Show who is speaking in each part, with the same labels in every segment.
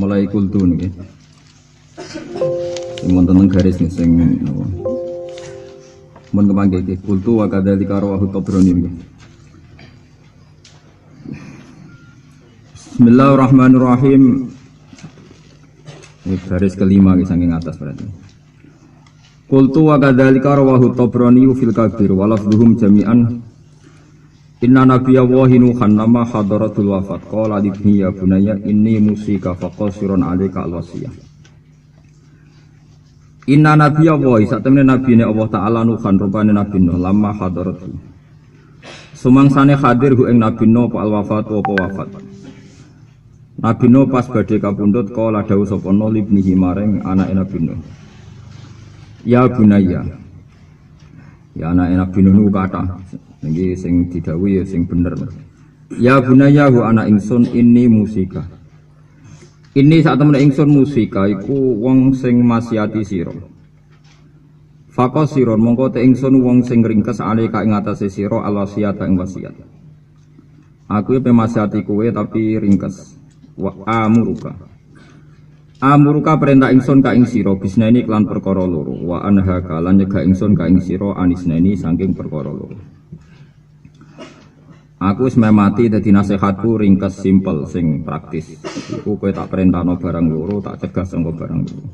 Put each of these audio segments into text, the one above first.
Speaker 1: mulai kultu niki. Sing wonten teng garis nih sing napa. Mun kemangke iki kultu wa kadzalika rawahu Tabrani niki. Bismillahirrahmanirrahim. Ini garis kelima iki saking atas berarti. Kultu wa kadzalika rawahu Tabrani fil Kabir wa lafdhuhum jami'an. Inna nabiyya Allahi Nuhan nama hadaratul wafat qala libni ya bunayya inni musika faqasirun 'alaika al-wasiyah. Inna nabiyya Allahi satemene nabine Allah taala Nuhan rupane nabi Nuh lama hadaratu. Sumangsane hadir hu ing nabi Nuh apa al-wafat apa wafat. Nabi Nuh pas badhe kapundhut qala dawuh sapa Nuh libnihi maring anake nabi Nuh. Ya bunayya. Ya anake nabi Nuh kata niki sing didhawuhi ya sing bener. Ya bunayya hu anak ingsun ini musika. Ini saat temen ingsun musika iku wong sing maksiati sira. Faqasiron mongko te ingsun wong sing ringkes ale ka ing atase sira alwasiyat ing wasiat. Aku pe maksiati kowe tapi ringkes. Wa amuruka. Amuruka perintah ingsun ka ing sira bisnaini kelan perkara loro. Wa anhaka lan nyegah ingsun ka ing sira anisnaini saking perkara loro. Aku wis mati dadi nasihatku ringkes simpel sing praktis. Iku kowe tak perintahno barang loro, tak cegah sangko barang loro.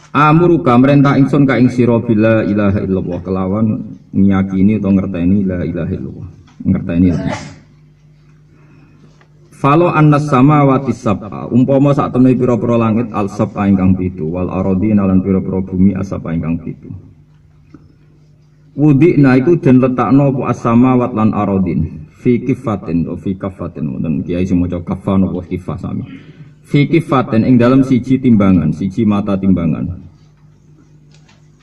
Speaker 1: Amuruka merintah ingsun ka ing sira bila ilaha illallah kelawan ngiyakini utawa ngerteni la ilaha illallah. Ngerteni. Falo annas samawati sab'a umpama sak temene pira-pira langit al sab'a ingkang 7 wal aradina lan pira-pira bumi asaba ingkang 7. Wudikna iku den letakno apa as-samawat lan aradin fi kifatin atau fi kafatin wonten kiai sing maca kafan apa kifah sami. Fi kifatin ing dalam siji timbangan, siji mata timbangan.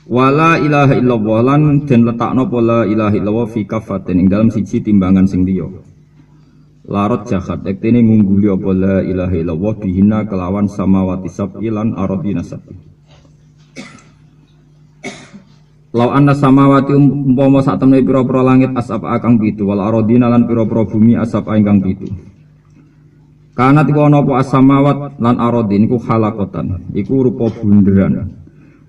Speaker 1: Wala ilaha illallah lan den letakno apa la ilaha illallah fi kafatin ing dalam siji timbangan sing liya. Larot jahat ektene ngungguli apa la ilaha illallah bihina kelawan samawati sab'i lan aradina sab'i. Lau anna samawati umpama sak temene pira-pira langit asab akang 7 wal aradina lan pira-pira bumi asab ingkang 7. Kanat iku ana apa as-samawat lan aradin iku halaqatan iku rupa bunderan.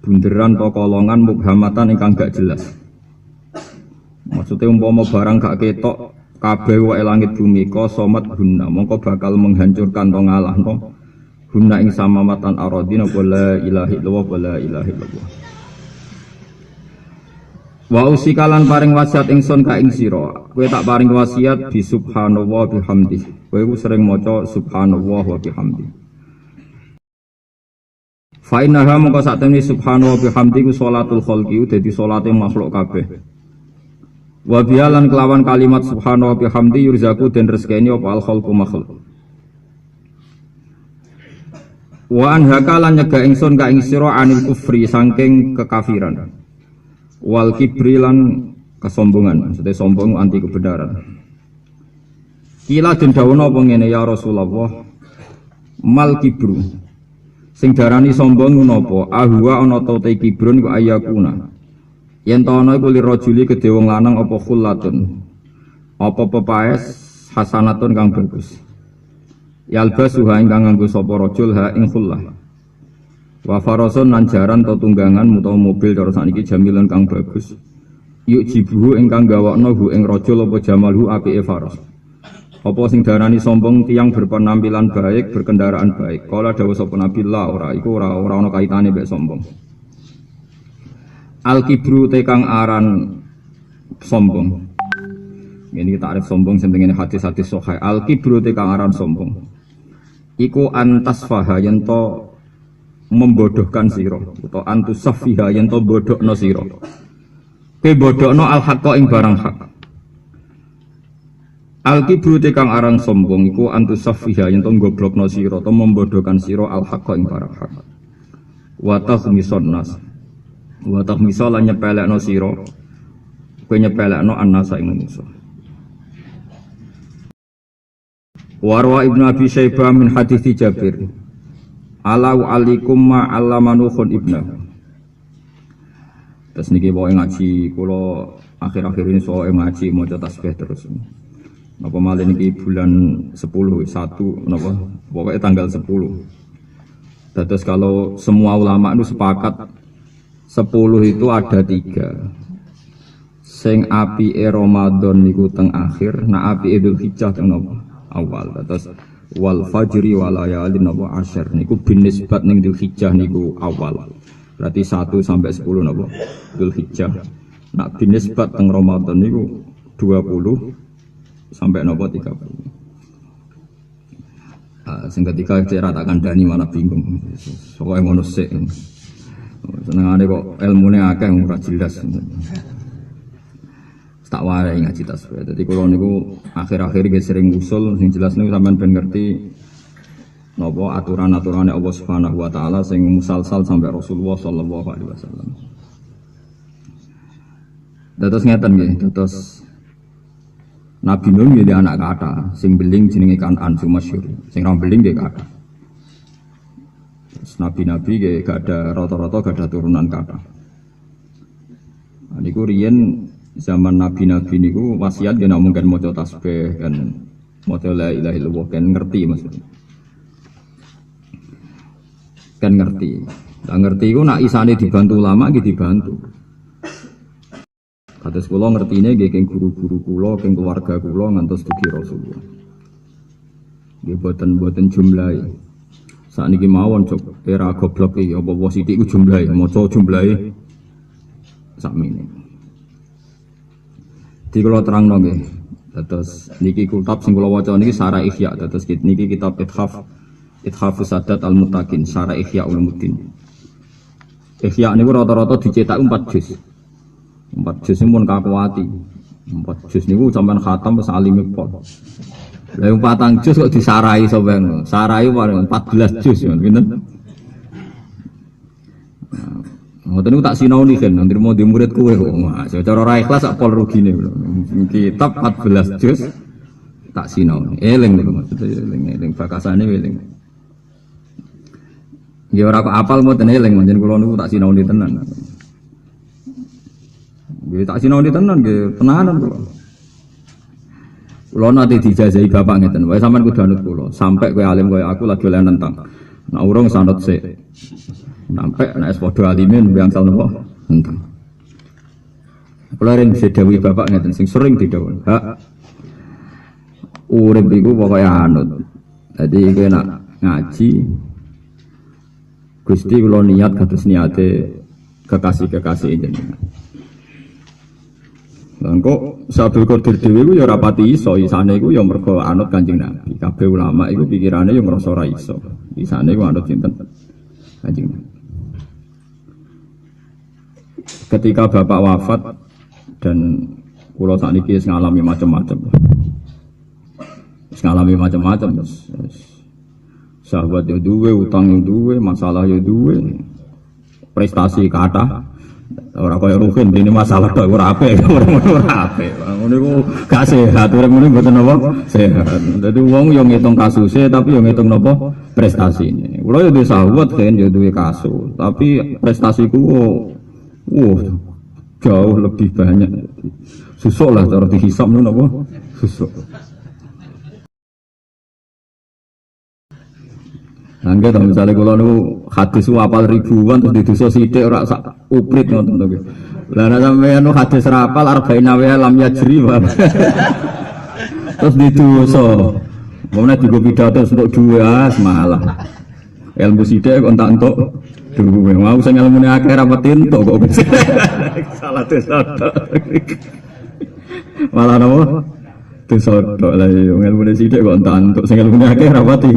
Speaker 1: Bunderan to kolongan mubhamatan ingkang gak jelas. Maksudnya umpama barang gak ketok kabeh wae langit bumi kosomat guna mongko bakal menghancurkan to ngalahno guna ing samawatan aradin apa la ilaha illallah wa la ilaha illallah. Wa usikalan paring wasiat ingsun ka ing sira kowe tak paring wasiat bi subhanallah bihamdi kowe sering maca subhanallah wa bihamdi fa innaha mongko sak temene subhanallah bihamdi ku sholatul khalqi dadi salate makhluk kabeh wa bialan kelawan kalimat subhanallah bihamdi yurzaku den rezekine apa al khalqu makhluk wa anhakalan nyegah ingsun ka ing sira anil kufri saking kekafiran wal kibrilan kesombongan, maksudnya sombong anti kebenaran. Kila den dawono apa ngene ya Rasulullah, mal kibru. Sing darani sombong napa? Ahwa ana ta te kibrun ku ayakuna. Yen ta ana iku lirajuli kedhe wong lanang apa khullatun. Apa pepaes hasanatun kang bagus. Yalbasuha ingkang nganggo sapa rajul ha ing khullah. Wa farasun lan jaran to tunggangan utawa mobil cara sakniki jamilan kang bagus. Yuk jibuhu ingkang gawakno hu ing rajul apa jamalhu apike faras. Apa sing darani sombong tiyang berpenampilan baik, berkendaraan baik. Kala dawuh sapa Nabi la ora iku ora ana kaitane mek sombong. Al kibru te kang aran sombong. Ini takrif sombong sing tengene hadis-hadis sahih. Al kibru te kang aran sombong. Iku antasfaha yen to membodohkan sira utawa antusaffiha yen to bodhokno sira. Ke bodhokno al haqqa ing barang hak. Al kibru te kang aran sombong iku antusaffiha yen to goblokno sira to membodohkan sira al haqqa ing barang hak. Wa takhmisun nas. Wa takhmisa lan nyepelekno sira. Kowe nyepelekno annasa ing manusa. Warwa Ibnu Abi Syaibah min hadits Jabir. Alau alikum ma allamanuhun ibna. Terus niki bawa ngaji, kalau akhir-akhir ini soal ngaji mau tasbih terus. Napa malih niki bulan 10 napa pokoknya tanggal 10. Terus kalau semua ulama itu sepakat 10 itu ada 3. Sing apike Ramadan niku teng akhir, nak apike Dzulhijjah teng napa? Awal. Terus wal fajri wa layalin napa asyr niku binisbat ning Dzulhijjah niku awal. Berarti 1 sampai 10 napa? Dzulhijjah. Nak binisbat teng Ramadan niku 20 sampai napa 30. Sing ketika cara tak kandhani malah bingung. Pokoke ngono sik. Senengane kok ilmune akeh ora jelas. Tak wae ngaji tasbih. Dadi kula niku akhir-akhir nggih sering usul sing jelas niku sampean ben ngerti napa aturan-aturane Allah Subhanahu wa taala sing musalsal sampai Rasulullah sallallahu alaihi wasallam. Dados ngeten nggih, dados Nabi Nuh nggih anak kata, sing beling jenenge Kan'an sing masyhur. Sing ra beling nggih kata. Terus nabi-nabi nggih gak ada rata-rata gak ada turunan kata. Niku riyen zaman nabi-nabi niku wasiat dia nak mungkin maca tasbih kan maca la ilaha illallah kan ngerti maksudnya. Kan ngerti. Lah ngerti iku nak isane dibantu ulama nggih dibantu. Kados kula ngertine nggih keng guru-guru kula, keng keluarga kula ngantos dugi Rasulullah. Nggih boten jumlahe. Sakniki mawon cok era goblok iki apa wae sithik iku jumlahe, maca jumlahe sakmene. Di kula terangno nggih. Terus niki kitab sing kula waca niki Syarah Ihya. Terus niki kitab Ithafus Sadat Al-Muttaqin, Syarah Ihya Ulumuddin. Ihya niku rata-rata dicetak 4 juz. 4 juz pun kakuati. 4 juz niku sampean khatam wis alime pol. Lah 4 juz kok disarahi sampean. Sarahi 14 juz pinten? Ngoten niku tak sinaoni kan, nrimo di murid kowe kok. Secara ora ikhlas sak pol rugine. Kitab 14 juz tak sinaoni. Eling niku maksudnya eling bakasane eling. Nggih ora kok apal mboten eling, pancen kula niku tak sinaoni tenan. Nggih tak sinaoni tenan nggih, tenanan kula. Kula nate dijajahi bapak ngeten, wae sampean kudu anut kula, sampai kowe alim koyo aku lagi oleh nentang. Nek urung sanut sik. Sampai nek padha alime mbiangsal napa? Nentang. Kula ring didhawuhi bapak ngeten sing sering didhawuhi. Hak urip iku pokoke anut. Dadi kowe nak ngaji Gusti kula niat kados niate kekasih-kekasih jenengan. Lah kok Sabul Qadir dhewe ku ya ora pati iso, isane iku ya mergo anut Kanjeng Nabi. Kabeh ulama iku pikirane ya ngrasa ora iso. Isane iku anut sinten? Kanjeng Nabi. Ketika bapak wafat dan kula sakniki wis ngalami macam-macam. Wis ngalami macam-macam, sahabat yo duwe, utang yo duwe, masalah yo duwe, prestasi kathah. Ora kaya Ruhin dene masalah tok ora apik, ora apik. Ngono iku gak sehat, urip ngene mboten napa sehat. Dadi wong yo ngitung kasuse tapi yo ngitung napa prestasine. Kula yo duwe sahabat kan yo duwe kasus, tapi prestasiku jauh lebih banyak. Susuk lah cara dihisab ngono napa? Susuk. Angge to misale kula niku hadis apal ribuan terus didosa sithik ora sak uprit ngoten to nggih. Lah nek sampeyan hadis rapal arba'in wa lam yajri. Terus didosa. Momene digo pidato untuk dua malah. Ilmu sithik kok entak entuk duwe. Mau sing ilmune akeh ra pati entuk kok. Salah dosa. Malah napa? Dosa tok lah ilmune sithik kok entak entuk sing ilmune akeh ra pati.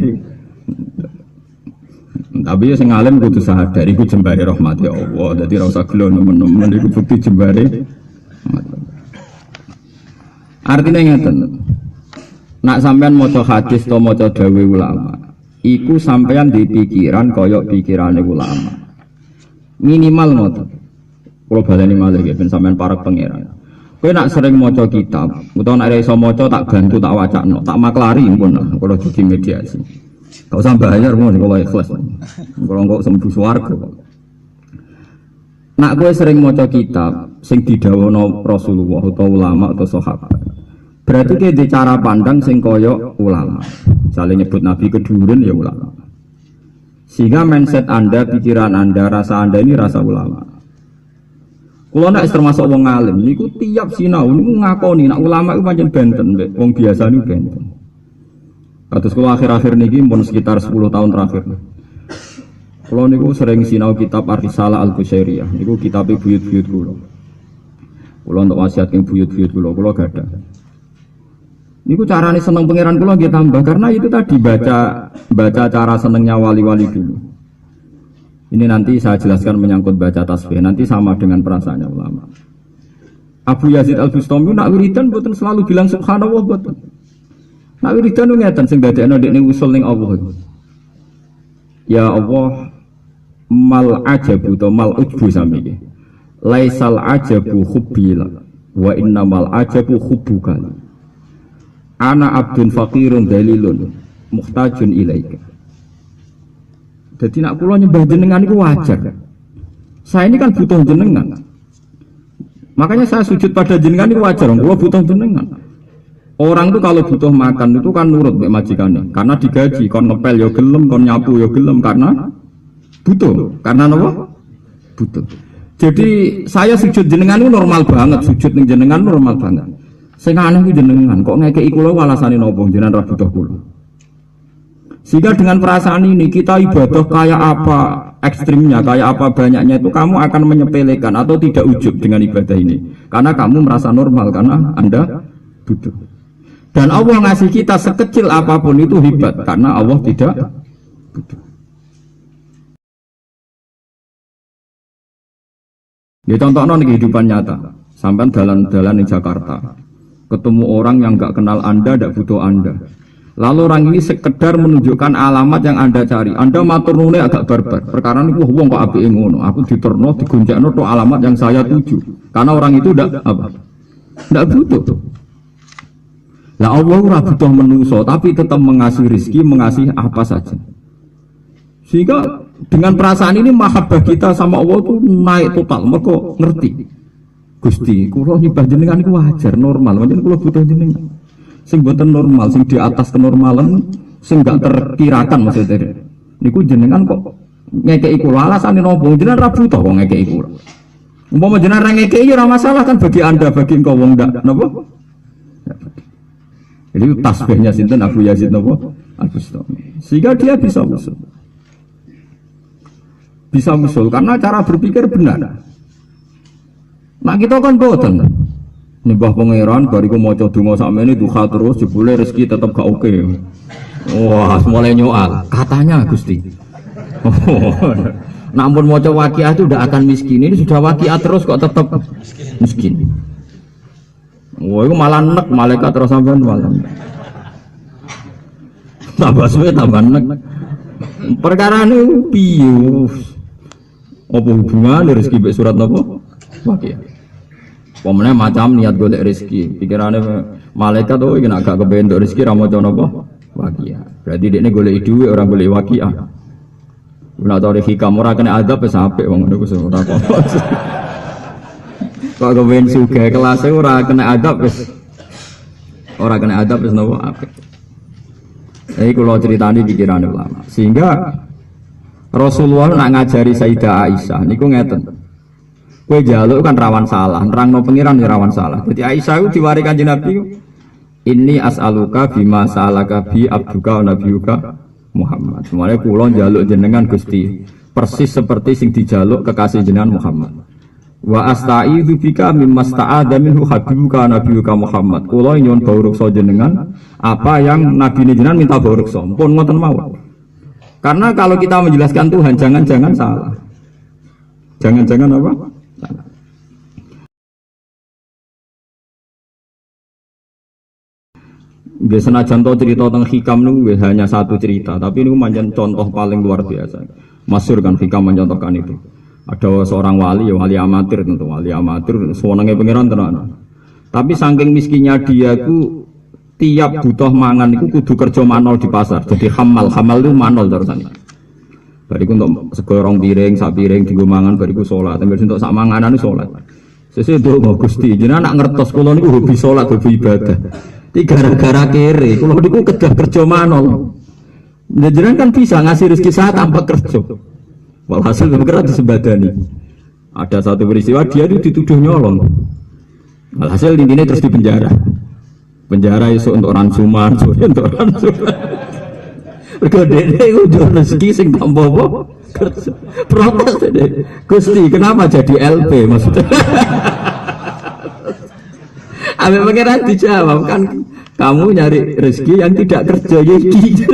Speaker 1: Tapi ya sing alim kudu sadar iku jembare rahmati Allah. Dadi ora usah gelo nemen-nemen iku bukti jembare. Artinya ngeten. Nak sampean maca hadis atau maca dawuh ulama, iku sampean di pikiran kaya pikirane ulama. Minimal ngoten. Kula baleni malih ben sampean parek pangeran. Kowe nak sering maca kitab, utawa nek iso maca tak bantu tak wacakno, tak maklari pun kula dadi mediasi. Gak usah bayar mau kalau ikhlas. Kalau kok sembuh swarga. Nak kowe sering maca kitab sing didhawuhna Rasulullah atau ulama atau sahabat. Berarti ke di cara pandang sing koyo ulama. Misalnya nyebut Nabi keduren ya ulama. Sehingga mindset Anda, pikiran Anda, rasa Anda ini rasa ulama. Kalau nak termasuk wong alim, niku tiap sinau niku ngakoni nak ulama itu pancen benten, wong biasa niku benten. Kados kalau akhir-akhir niki pun sekitar 10 tahun terakhir. Kalau niku sering sinau kitab Ar-Risalah Al-Qusairiyah, niku kitab buyut-buyut kula. Kula untuk wasiat ing buyut-buyut kula gadah. Niku carane seneng pangeran kula nggih tambah karena itu tadi baca cara senengnya wali-wali dulu. Ini nanti saya jelaskan menyangkut baca tasbih, nanti sama dengan perasaannya ulama. Abu Yazid Al-Bustami nak wiridan mboten selalu bilang subhanallah mboten. Nak wiridan ngeten sing dadekno ndekne usul ning Allah. Ya Allah mal ajabu to mal ujbu sami iki. Laisal ajabu hubbila wa innamal ajabu hubbuka. Ana abdun faqirun dalilun muhtajun ilaika. Jadi nak kula nyembah jenengan itu wajar. Saya ini kan butuh jenengan. Makanya saya sujud pada jenengan itu wajar. Kula butuh jenengan. Orang itu kalau butuh makan itu kan nurut mbek majikane. Karena digaji, kon ngepel ya gelem, kon nyapu ya gelem karena butuh. Karena apa? Butuh. Jadi saya sujud jenengan itu normal banget. Sujud ning jenengan normal banget. Sing aneh ku jenengan kok ngekeki kula alasane napa jenengan ra butuh kula. Sehingga dengan perasaan ini kita ibadah kayak apa ekstrimnya, kayak apa banyaknya itu kamu akan menyepelekan atau tidak ujub dengan ibadah ini. Karena kamu merasa normal, karena Anda butuh. Dan Allah ngasih kita sekecil apapun itu hebat, karena Allah tidak butuh. Ini contohnya di kehidupan nyata. Sampai dalan-dalan di Jakarta, ketemu orang yang nggak kenal Anda, tidak butuh Anda. Lalu orang ini sekedar menunjukkan alamat yang Anda cari. Anda matur nuwun agak barbar. Perkara niku wong kok apike ngono. Aku diterno digonjakno tok alamat yang saya tuju. Karena orang itu ndak apa? Ndak butuh. Lah Allah ora butuh manusa, tapi tetap mengasih rezeki, mengasih apa saja. Sehingga dengan perasaan ini mahabbah kita sama Allah itu naik total. Mergo ngerti. Gusti, kula nyembah jenengan iku wajar, normal. Pancen kula butuh jenengan. Sing boten normal, sing di atas kenormalan, sing gak terkirakan maksudnya. Niku jenengan kok ngekeki kula alasane napa? Jenengan ra butuh kok ngekeki kula. Umpama jenengan ra ngekeki ora masalah kan bagi Anda, bagi engkau wong ndak napa? Jadi tasbihnya sinten Abu Yazid napa? Al-Bustami. Sehingga dia bisa usul. Bisa usul karena cara berpikir benar. Nah kita kan boten. Nyembah pangeran bariku maca donga sakmene duha terus jebule rezeki tetep gak oke. Wah, mulai nyoal. Katanya Gusti. Namun maca waqiah itu udah akan miskin. Ini sudah waqiah terus kok tetap miskin. Wah, itu malah nek malaikat terus sampean malah. Tambah suwe tambah nek. Perkara ini piye? Apa hubungan rezeki mbek surat napa? Waqiah. Pemenang macam niat golek rezeki, pikirannya malaikat oh ini agak kebentuk rezeki ramu jono apa? Waqiah. Berarti dia ini golek duit orang golek waqiah. Guna tahu hikam orang kena adab sampai wong ngono kuwi ora apa. Kok keben sugih kelas ora kena adab wis. Ora kena adab wis nopo apik. Iki kula critani pikirane ulama. Sehingga Rasulullah nak ngajari Sayyidah Aisyah niku ngeten. Kowe njaluk kan rawan salah, nerangno pengiran ya rawan salah. Jadi Aisyah itu diwari Kanjeng Nabi, "Inni as'aluka bima sa'alaka bi abduka wa nabiyuka Muhammad." Semuanya kula njaluk jenengan Gusti, persis seperti sing dijaluk kekasih jenengan Muhammad. Wa asta'idzu bika mimma sta'adza minhu habibuka nabiyuka Muhammad. Kula nyuwun bawruksa jenengan apa yang nabi jenengan minta bawruksa. Pun ngoten mawon. Karena kalau kita menjelaskan Tuhan jangan-jangan salah. Jangan-jangan apa? Biasanya contoh cerita tentang hikam itu hanya satu cerita, tapi ini manjan contoh paling luar biasa. Masyhur kan hikam mencontohkan itu. Ada seorang wali, ya wali amatir tentu, wali amatir, sewenangnya pangeran tenan. Tapi saking miskinnya dia itu tiap butuh mangan itu kudu kerja manol di pasar. Jadi hamal itu manol terusan. Bariku untuk segorong piring, sak piring dienggo mangan, bariku sholat. Tapi untuk sak manganan sholat. Sesuk ndonga Gusti, jenengan nak ngertos kula niku hobi sholat, hobi ibadah. gara-gara kere, kalau niku kedah kerja manol. Jenengan kan bisa ngasih rezeki saya tanpa kerja. Walhasil bergerak disebadani. Ada satu peristiwa dia itu dituduh nyolong. Walhasil intinya terus di penjara. Penjara itu untuk ransuman, untuk ransuman. Berkedek itu jual rezeki sing tambah apa? Kerja. Protes deh. Gusti, kenapa jadi LP maksudnya? Abi pangeran dijawab kan, kamu nyari rezeki yang tidak kerja yiki.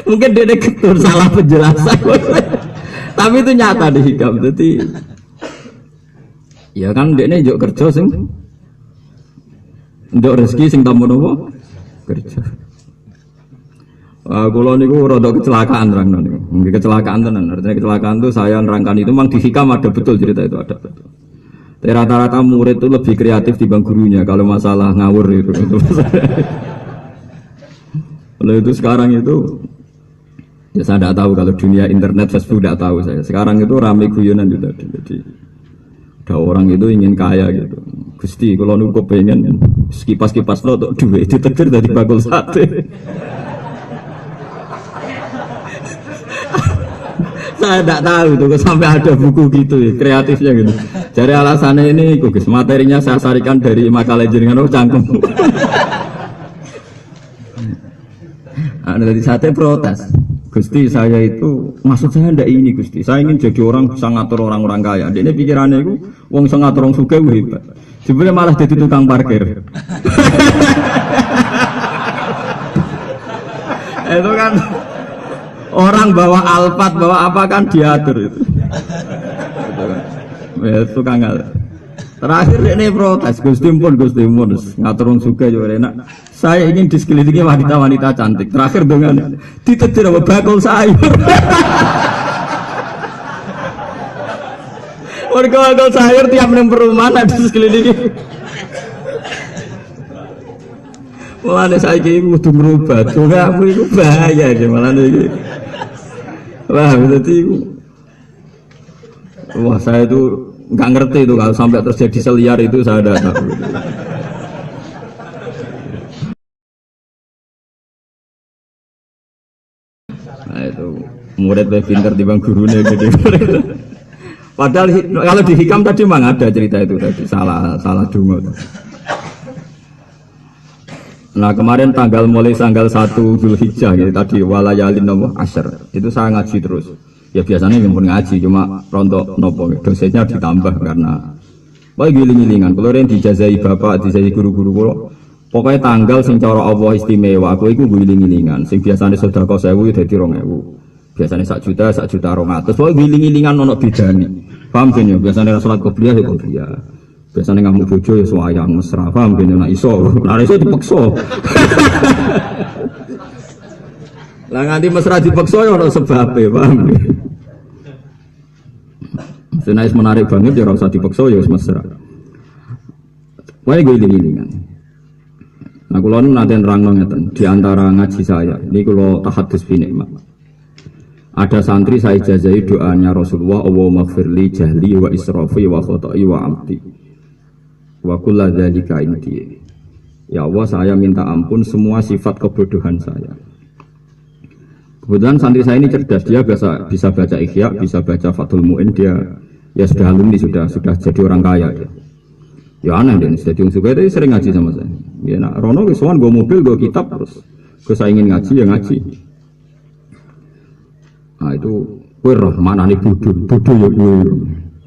Speaker 1: Mungkin dia ketur salah penjelasan. Tapi itu nyata di hikam. Jadi ya kan dia ini juga kerja sing untuk rezeki sing tamu nopo kerja. Kalau niku rada kecelakaan terang niku. Mungkin kecelakaan tenan. Artinya kecelakaan itu saya nerangkan itu memang di hikam ada betul cerita itu ada betul. Rata-rata murid itu lebih kreatif dibanding gurunya kalau masalah ngawur itu. Kalau itu sekarang itu ya saya tidak tahu kalau dunia internet Facebook tidak tahu saya. Sekarang itu ramai guyonan juga. Jadi ada orang itu ingin kaya gitu. Gusti kalau niku pengen kipas-kipas lo untuk duit ditegur dari bakul sate. Saya tidak tahu tuh sampai ada buku gitu ya, kreatifnya gitu. Jadi alasannya ini, guys, materinya saya sarikan dari makalah jenengan cangkem. Nah, dari sate protes. Gusti saya itu maksud saya ndak ini Gusti. Saya ingin jadi orang bisa ngatur orang-orang kaya. Ini pikirannya itu wong bisa ngatur orang sugih hebat. Sebenarnya malah jadi tukang parkir. Itu kan orang bawa Alphard, bawa apa kan diatur itu. Itu kan terakhir ini protes, Gusti pun ngatur wong sugih yo enak. Saya ingin di sekelilingi wanita-wanita cantik. Terakhir dengan ditetir sama bakul sayur. Bakul sayur tiap nang perumahan ada di sekelilingi. Mulane saiki kudu merubah. Aku itu bahaya aja malah iki. Wah, berarti wah saya itu nggak ngerti itu kalau sampai terjadi seliar itu saya ada tahu. Nah itu murid lebih pintar dibanding gurunya jadi murid. Padahal kalau di hikam tadi memang ada cerita itu tadi salah dungo. Nah kemarin mulai tanggal 1 Zulhijjah gitu tadi walayalin nopo asyr itu saya ngaji terus. Ya biasanya pun ngaji cuma rontok nopo dosanya ditambah karena baik giling-gilingan. Kalau yang dijazai bapak, dijazai guru-guru kulo, pokoknya tanggal sing cara Allah istimewa. Aku itu giling-gilingan. Sing biasanya sedekah 1000 dadi 2000. Biasanya 1 juta 200. Pokoknya giling-gilingan ono bedane. Paham kan ya? Biasanya salat qobliyah ya qobliyah. Biasanya ngamuk bojo ya suayang mesra. Paham kan ya? Nah iso. Nah iso dipaksa. Lah nganti mesra dipaksa ya ono sebabe, paham. Senais menarik banget ya ora usah dipaksa ya wis mesra. Wae giling-gilingan. Nah kula nanti nerangno ngeten, di antara ngaji saya, ini kula tahadus bi nikmat. Ada santri saya ijazai doanya Rasulullah, Allahumma gfirli jahli wa israfi wa khata'i wa amdi. Wa kullu dzalika indi. Ya Allah, saya minta ampun semua sifat kebodohan saya. Kebetulan santri saya ini cerdas, dia bisa baca Ihya, bisa baca Fathul Mu'in, dia ya sudah alumni, sudah jadi orang kaya dia. Ya aneh deh, jadi orang suka itu sering ngaji sama saya. Ya nak Rono kesuwan gue mobil, gue kitab terus. Gue saya ingin ngaji ya ngaji. Nah itu gue roh mana nih bodoh ya gue.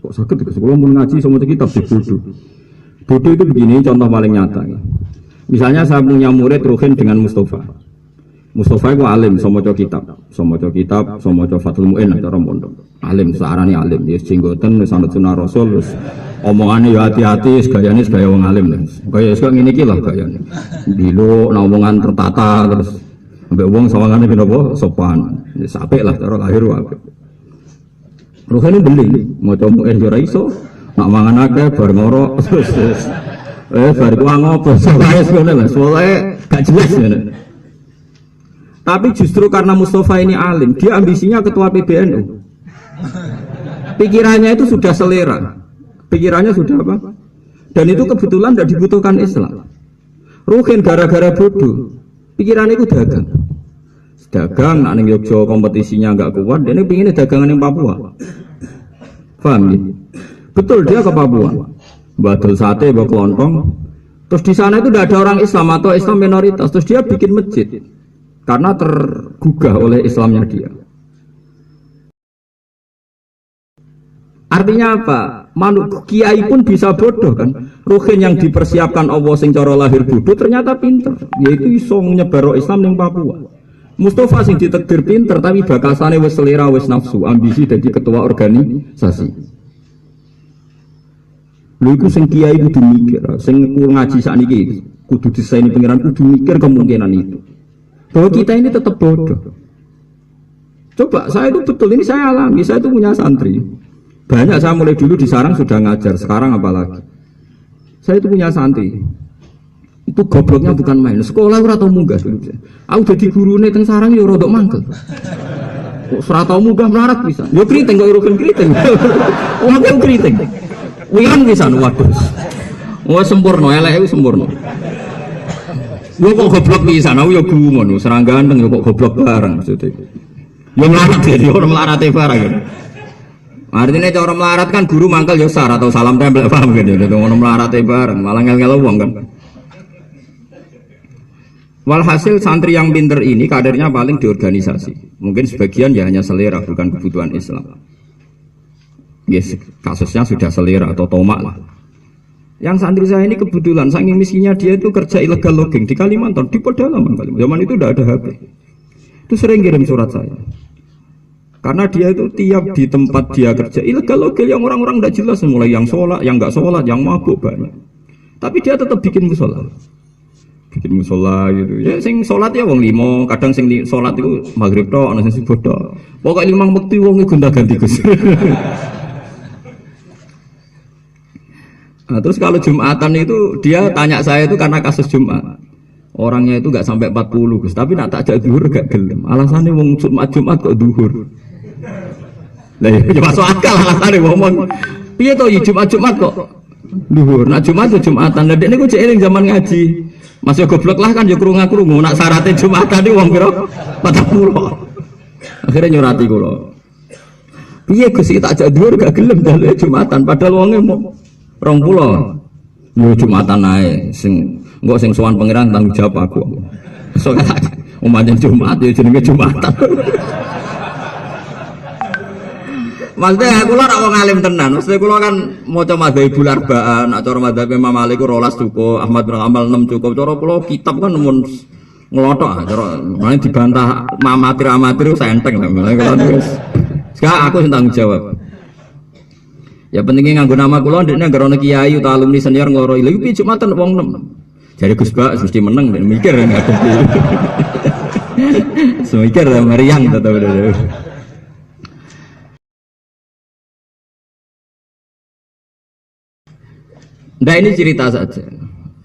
Speaker 1: Kok sakit ke sekolah mau ngaji sama kitab di bodoh. Bodoh itu begini contoh paling nyata. Misalnya saya punya murid Ruhin dengan Mustafa. Mustafa itu alim, somoco kitab, somoco Fathul Mu'in, cara pondok. Alim, searani alim, ya jenggoten, sanad sunah Rasul, omongannya ya hati-hati, gayanya gaya wong alim. Gaya sekarang ini lah gayanya. Dilo, omongan tertata, terus sampai wong sawangannya kenapa sopan, sapek lah, cara lahir wae. Ruhin ini beli, mau coba ya iso, nak mangan akeh, bar ngorok, terus, bar kuang ngopo, soalnya gak jelas ya. Tapi justru karena Mustafa ini alim, dia ambisinya ketua PBNU. Pikirannya itu sudah selera. Pikirannya sudah apa? Dan itu kebetulan tidak dibutuhkan Islam. Ruhin gara-gara bodoh, pikirannya itu dagang. Dagang, nak ning Yogyo kompetisinya nggak kuat, dia ini pinginnya dagangan yang Papua. Paham ya? Betul, dia ke Papua, badal sate, bawa kelontong. Terus di sana itu tidak ada orang Islam atau Islam minoritas. Terus dia bikin masjid karena tergugah oleh Islamnya dia. Artinya apa? Kiai pun bisa bodoh kan. Ruhin yang dipersiapkan Allah sing cara lahir bodoh ternyata pinter, yaitu iso nyebaro Islam ning Papua. Mustafa sing ditakdir pinter tapi bakasane wis selera wis nafsu, ambisi jadi ketua organisasi. Lha iku sing kiai kudu mikir, sing ngaji sakniki kudu disaini pengiran kudu mikir kemungkinan itu. Bahwa kita ini tetap bodoh. Coba saya itu betul ini saya alami, saya itu punya santri. Banyak saya mulai dulu di sarang sudah ngajar, sekarang apalagi. Saya itu punya santri. Itu gobloknya bukan main. Sekolah ora tau munggah dulu. Aku dadi gurune teng sarang yo rodok mangkel. Kok ora tau munggah melarat bisa. Yo kriting kok urusan kriting. Wong aku kriting. Wiran pisan waduh. Wes sempurna, eleke wis sempurna. Yo kok goblok pisan, aku yo gumun, serang ganteng yo kok goblok bareng maksudnya. Yo melarat ya, orang melarate bareng. Artinya cara melarat kan guru mangkel yo sar atau salam tempel paham kan ya, ngono melarate bareng, malah ngel-ngel wong kan. Walhasil santri yang pinter ini kadernya paling di organisasi. Mungkin sebagian ya hanya selera, bukan kebutuhan Islam. Yes, kasusnya sudah selera atau tomak lah. Yang santri saya ini kebetulan, saking miskinnya dia itu kerja ilegal logging di Kalimantan, di pedalaman Kalimantan. Zaman itu tidak ada HP. Itu sering kirim surat saya. Karena dia itu tiap di tempat dia kerja ilegal logging yang orang-orang tidak jelas, mulai yang sholat, yang nggak sholat, yang mabuk banyak. Tapi dia tetap bikin musola. Bikin musola gitu. Ya sing sholat ya wong limo, kadang sing sholat itu maghrib tok, ana sing subuh tok. Pokoke limang wektu wong gonta-ganti Gus. Nah, terus kalau Jumatan itu dia tanya saya itu karena kasus Jumat. Orangnya itu enggak sampai 40 Gus, tapi nak takjak zuhur gak gelem. Alasannya wong Jumat kok zuhur. Lah ya masuk akal alasannya ngomong. Piye to ya Jumat kok zuhur. Nak Jumat itu Jumatan. Lah dekne ku cek eling zaman ngaji. Masih goblok lah kan ya krungu-krungu nak syaratnya Jumatan iki wong pira 40. Akhirnya nyurati kula. Piye Gus iki takjak zuhur gak gelem dalem Jumatan padahal wonge mau 20. Yo Jumatan ae sing engko sing sowan pangeran tanggung jawab aku. Soalnya umatnya Jumat ya jenenge Jumatan. Maksudnya aku lah wong alim tenan. Maksudnya aku kan maca madzhab Arba'an, nak cara madzhab Imam Malik 12 cukup, Ahmad bin Hanbal 6 cukup. Cara kula kitab kan mun ngelotok, cara mane dibantah amatir-amatir senteng lah. Sekarang aku sing tanggung jawab. Ya pentingnya nganggo nama kula ndekne anggere ana kiai utawa alumni senior ngloro lha iki Jumatan wong 6. Jare Gus Bak mesti meneng dan mikir ngadepi. Semikir meriang tetap. Nah ini cerita saja.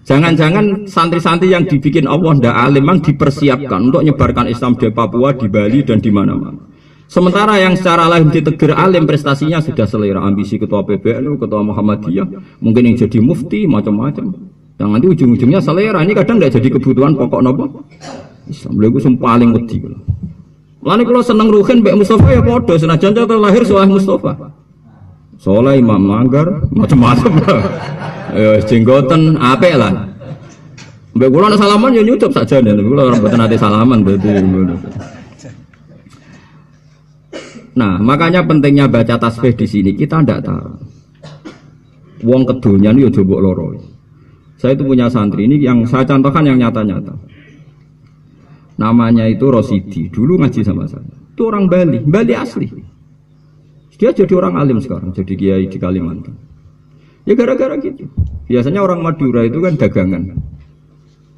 Speaker 1: Jangan-jangan santri-santri yang dibikin Allah ndak alim memang dipersiapkan untuk menyebarkan Islam di Papua, di Bali dan di mana-mana. Sementara yang secara lahir ditegur alim prestasinya sudah selera, ambisi ketua PBNU, ketua Muhammadiyah, mungkin yang jadi mufti macam-macam. Yang nanti ujung-ujungnya selera ini kadang tidak jadi kebutuhan pokok nopo Islam. Beliau itu paling wedi. Lalu kalau seneng Ruhin Mbak Mustafa ya podo, senajan contoh lahir soleh Mustafa. Soleh Imam Manggar macam-macam. Jenggoten apik lah. Mbak kula salaman ya nyucup saja nih. Kula orang mboten ate salaman berarti. Nah, makanya pentingnya baca tasbih di sini kita ndak tahu. Wong kedonyan yo jobok loro. Saya itu punya santri ini yang saya contohkan yang nyata-nyata. Namanya itu Rosidi. Dulu ngaji sama saya. Itu orang Bali, Bali asli. Dia jadi orang alim sekarang, jadi kiai di Kalimantan. Ya gara-gara gitu. Biasanya orang Madura itu kan dagangan.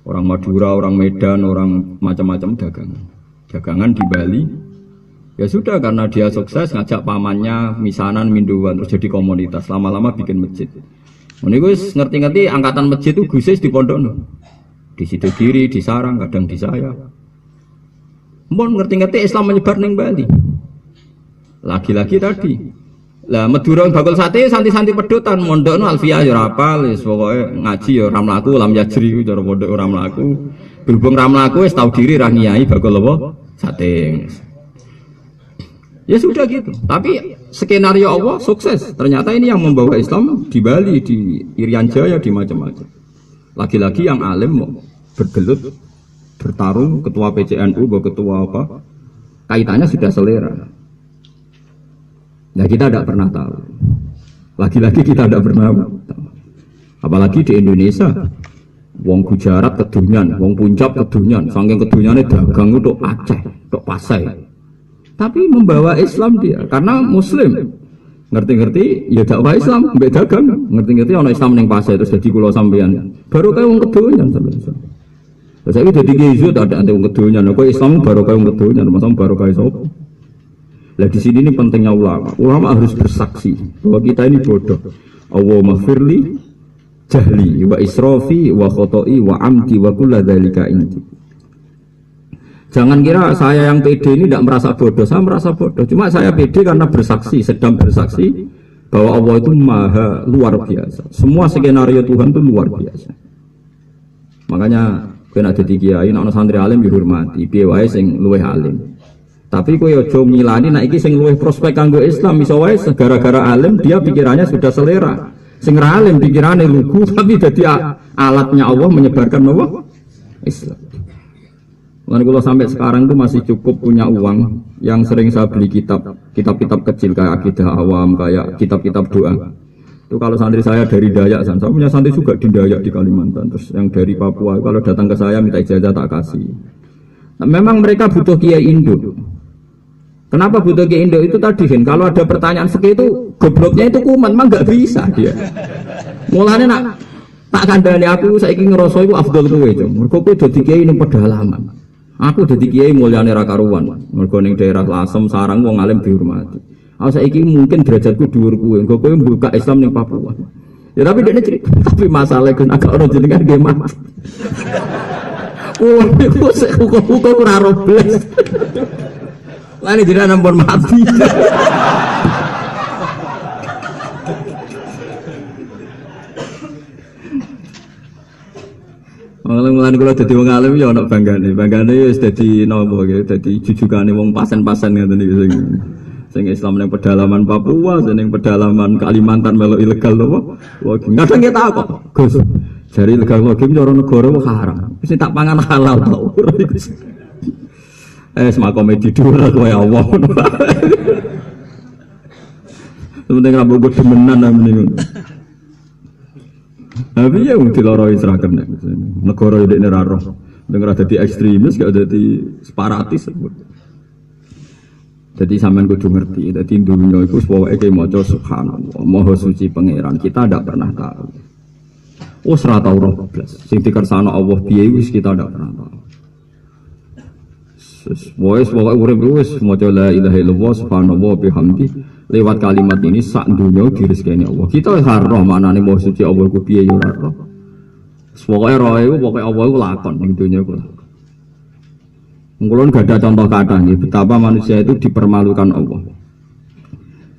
Speaker 1: Orang Madura, orang Medan, orang macam-macam dagangan. Dagangan di Bali. Ya sudah karena dia sukses ngajak pamannya misanan minduan terus jadi komunitas. Lama-lama bikin masjid. Ini gue ngerti-ngerti angkatan masjid itu gusis di pondok. Di Sidogiri, di Sarang, kadang di saya. Mohon ngerti-ngerti Islam menyebar di Bali. Lagi-lagi tadi Lah Madura bakul sate santi-santi pedotan mondokno alfiah ya ora apal wis pokoke ngaji ya ora mlaku lam yajri cara pondok ora mlaku. Berhubung ora mlaku wis tau diri ra ngiyai bakul apa? Sate. Ya sudah gitu. Tapi skenario Allah sukses. Ternyata ini yang membawa Islam di Bali, di Irian Jaya, di macam-macam. Lagi-lagi yang alim mau bergelut, bertarung, ketua PCNU, ketua apa? Kaitannya sudah selera. Ya kita tidak pernah tahu. Lagi-lagi kita tidak pernah tahu. Apalagi di Indonesia, wong Gujarat kedunyan, wong Puncak kedunyan, saking kedunyannya dagang untuk Aceh, untuk Pasai. Tapi membawa Islam dia, karena Muslim. Ngerti-ngerti, ya dakwah Islam, mbek dagang. Ngerti-ngerti ana Islam ning Pasai terus dadi kula sampeyan. Baru kaya wong kedunyan sampeyan. Terus saiki dadi kiai ada wong kedunyan. Kok Islam baru kaya wong kedunyan, masa baru kaya sapa? Lah di sini ini pentingnya ulama. Ulama harus bersaksi bahwa kita ini bodoh. Allahumma firli jahli wa israfi wa khoto'i wa amdi wa kulla dzalika indi. Jangan kira saya yang pede ini tidak merasa bodoh. Saya merasa bodoh. Cuma saya pede karena bersaksi, sedang bersaksi bahwa Allah itu maha luar biasa. Semua skenario Tuhan itu luar biasa. Makanya kena jadi kiai, nak santri alim dihormati. Piye wae sing luwih alim. Tapi kowe aja ngilani nek iki sing luwih prospek kanggo Islam iso wae gara-gara alim dia pikirannya sudah selera. Sing ra alim pikirane lugu tapi dadi alatnya Allah menyebarkan apa? Islam. Lalu kalau sampai sekarang itu masih cukup punya uang yang sering saya beli kitab-kitab kecil kayak akidah awam, kayak kitab-kitab doa. Itu kalau santri saya dari Dayak, saya punya santri juga di Dayak di Kalimantan. Terus yang dari Papua kalau datang ke saya minta ijazah tak kasih. Nah, memang mereka butuh kiai Indo. Kenapa butuh kiai Indo itu tadi kan? Kalau ada pertanyaan segitu, gobloknya itu kuman, memang nggak bisa dia. Mulanya nak tak kandani aku saiki ngerasa iku afdal kowe, Cung. Mergo kowe dadi kiai ning pedalaman. Aku dadi kiai mulyane ra karuan. Mergo ning daerah Lasem sarang wong alim dihormati. Aku saiki mungkin derajatku dhuwur kowe. Engko kowe buka Islam ning Papua. Ya tapi dekne cerita, tapi masalah kan agak ono jenengan nggih mati. Oh, iku sik hukum ora robles. Lah iki jenengan ampun mati. Mulai kalau jadi wong alim ya ana banggane ya wis dadi napa ya dadi jujugane wong pasen-pasen ngoten iki sing Islam ning pedalaman Papua, ning pedalaman Kalimantan melu ilegal napa. Wah, kadang kita kok. Gus, jari ilegal logim cara negara kok haram. Wis tak pangan halal ta ora iku. Semak komedi dulu kowe Allah. Sementing ra mbok demenan mending. Tapi ya mesti loro Israel kena. Negara ini neraro, dengar ada di ekstremis, gak ada di separatis. Jadi sampean kudu ngerti. Jadi dunia itu pokoknya kayak maca subhanallah, maha suci pangeran. Kita tidak pernah tahu. Oh serata urang blas. Sing dikersana Allah piye wis kita tidak pernah tahu. Pokoknya urip wis maca la ilaha illallah subhanallah bihamdi. Lewat kalimat ini sak dunia dirizkeni Allah. Kita harus maknane mau suci Allah ku piye yo ora roh. Pokoke roh iku pokoke Allah iku lakon ning dunya iku. Mungkin gak ada contoh kata nih betapa manusia itu dipermalukan Allah.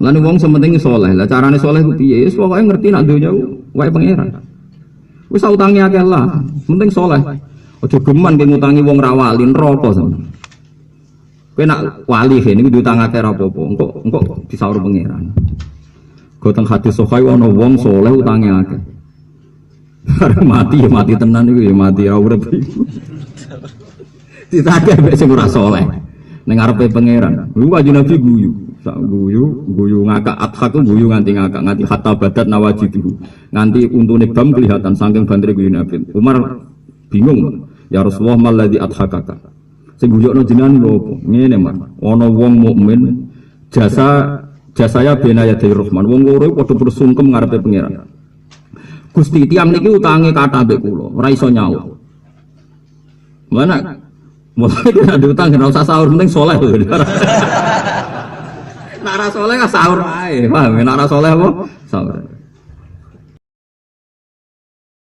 Speaker 1: Lan wong sementing soleh. Lah carane soleh ku piye? Wis pokoke ngerti nak dunya wae pangeran. Wis utange akeh lah, penting soleh. Aja geman ki ngutangi wong ra wali neraka sampeyan. Kowe nak wali niku diutang akeh ra apa-apa, engko disaur pangeran. Go teng hadis sahih ana wong saleh utange akeh. Mati ya mati tenan iku ya mati ra urip iku. Ditagih mek sing ora saleh. Ning ngarepe pangeran. Iku kanjeng Nabi guyu, sak guyu ngakak adhak guyu nganti ngakak nganti hatta badat nawajidu. Nganti untune bam kelihatan saking bantre guyu Nabi. Umar bingung, ya Rasulullah maladzi adhakaka. Sing guyokno jenengan lho apa? Ngene, Mas. Ana wong mukmin jasaya benayati Rahman. Wong loro padha bersungkem ngarepe pangeran. Gusti tiyang niki utange kathah mbek kula, ora iso nyaur. Mana? Mulai kena diutang ora usah sahur penting saleh lho. Nek ora saleh ka sahur ae, paham? Nek ora saleh apa? Sahur.